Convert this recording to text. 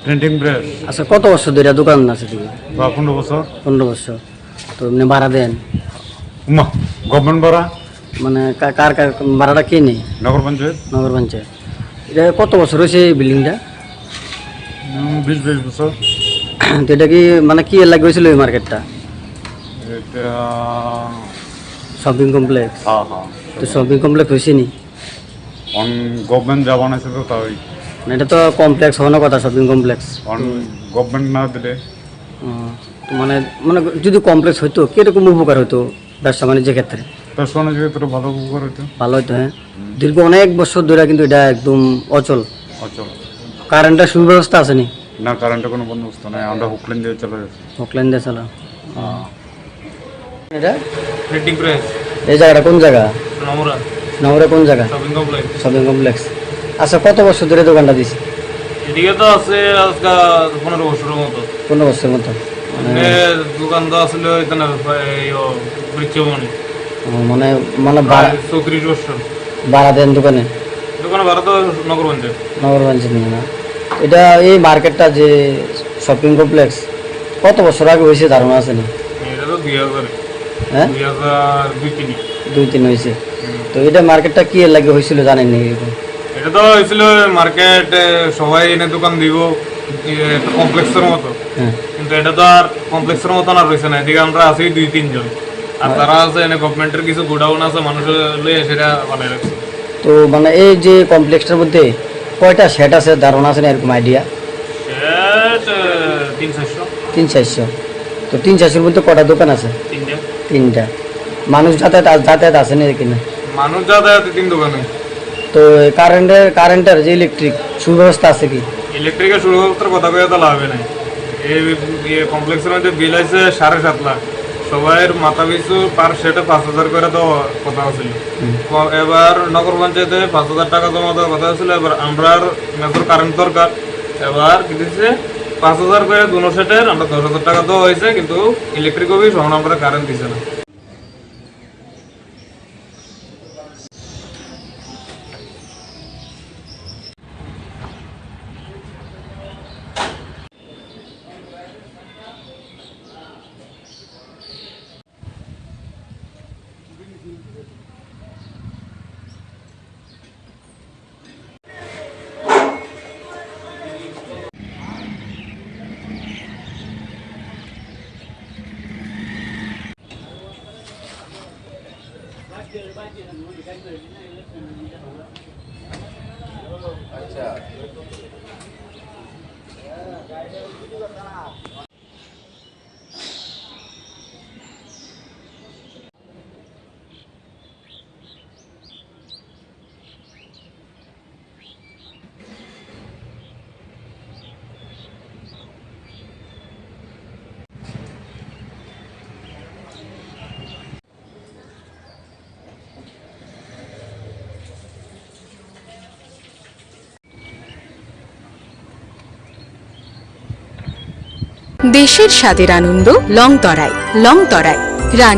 Printing press. আচ্ছা, কত বছর ধরে দোকান আছে দিকে? 15 বছর। 15 বছর। তো এমনি ভাড়া দেন? গভর্নমেন্ট ভাড়া। মানে কার কার ভাড়াটা কে নেই? নগর পঞ্চায়েত। নগর পঞ্চায়েত। এটা কত বছর হয়েছে এই বিল্ডিংটা? 20 বছর। তো এটা কি মানে কি এর লাগে হয়েছিল এই মার্কেটটা? এটা শপিং কমপ্লেক্স। হ্যাঁ হ্যাঁ। তো শপিং কমপ্লেক্স হয়েছে নি? অন গভর্নমেন্ট যা বানাইছে তো তাই। এটা তো কমপ্লেক্স হওয়ার কথা, শপিং কমপ্লেক্স। অন গভর্নমেন্ট না দিলে। তো মানে মানে যদি কমপ্লেক্স হইতো কিরকম উপকার হতো ব্যবসা বাণিজ্যের ক্ষেত্রে? ব্যবসা বাণিজ্যের ক্ষেত্রে ভালো উপকার হতো। ভালো হতো, হ্যাঁ। দীর্ঘ অনেক বছর ধরে কিন্তু এটা একদম অচল। অচল। কারেন্টের সুব্যবস্থা আছে নি? না, কারেন্টের কোনো বন্দোবস্ত নাই, আমরা হুকলাইন দিয়ে চলে যাচ্ছি। হকলাইন দিয়ে চালা। এটা প্রিন্টিং প্রেস এই জায়গাটা কোন জায়গা? নমরা নগরে কোন জায়গা? Shopping complex. Shopping complex. আচ্ছা, কত বছর ধরে দোকানটা দিছি? এদিকে তো আছে আজকে 15 বছরের মতো। 15 বছর মতো। মানে দোকান তো আসলে এখানে বৃক্ষমণি মানে মানে ভাড়া 34 বছর। ভাড়া দেন দোকানে? দোকানে ভাড়া তো নগর পঞ্চায়েত। নগর পঞ্চায়েত নিয়ে না? এটা এই মার্কেটটা যে শপিং কমপ্লেক্স কত বছর আগে হয়েছে ধারণা আছে না? এটা তো 2000। হ্যাঁ, 2002-3। 2-3 হয়েছে। তো এটা মার্কেটটা কি এর লাগে হয়েছিল জানেন নি? এটা তো হয়েছিল মার্কেট, সবাই এনে দোকান দিব কমপ্লেক্সের মতো। হ্যাঁ। কিন্তু এটা তো আর কমপ্লেক্সের মতো আর রয়েছে না। এদিকে আমরা আছি 2-3 জন, আর তারা আছে এনে গভর্নমেন্টের কিছু গোডাউন আছে, মানুষের লয়ে সেটা বানাই রাখছে। তো মানে এই যে কমপ্লেক্সটার মধ্যে কয়টা সেট আছে ধারণা আছে না এরকম আইডিয়া? সেট 300-400। 300-400। তো 300-400-র মধ্যে কটা দোকান আছে? 3টা। 3টা। মানুষ যাতায়াত আছে না কিনা? মানুষ যাতায়াত 3 দোকানে। তো কারেন্টের যে ইলেকট্রিক সুব্যবস্থা আছে কি? ইলেকট্রিকের সুরক্ষার কথা কয়ে তো লাভ নাই। এই কমপ্লেক্সের মধ্যে বিল আছে 7.5 লাখ। সবাইয়ের মাথা পিছু পার সেটে 5,000 করে তো কথা ছিল। এবার নগর পঞ্চায়েতে 5,000 টাকা জমা দেওয়ার কথা ছিল। এবার আমরা মেজর কারেন্ট দরকার। এবার কি দিচ্ছে 5,000 করে দুনো সেটের আমরা 10,000 টাকা দেওয়া হয়েছে, কিন্তু ইলেকট্রিক অফিস সমান আমরা কারেন্ট দিচ্ছে না। দেশের স্বাদের আনন্দ লংতরায়।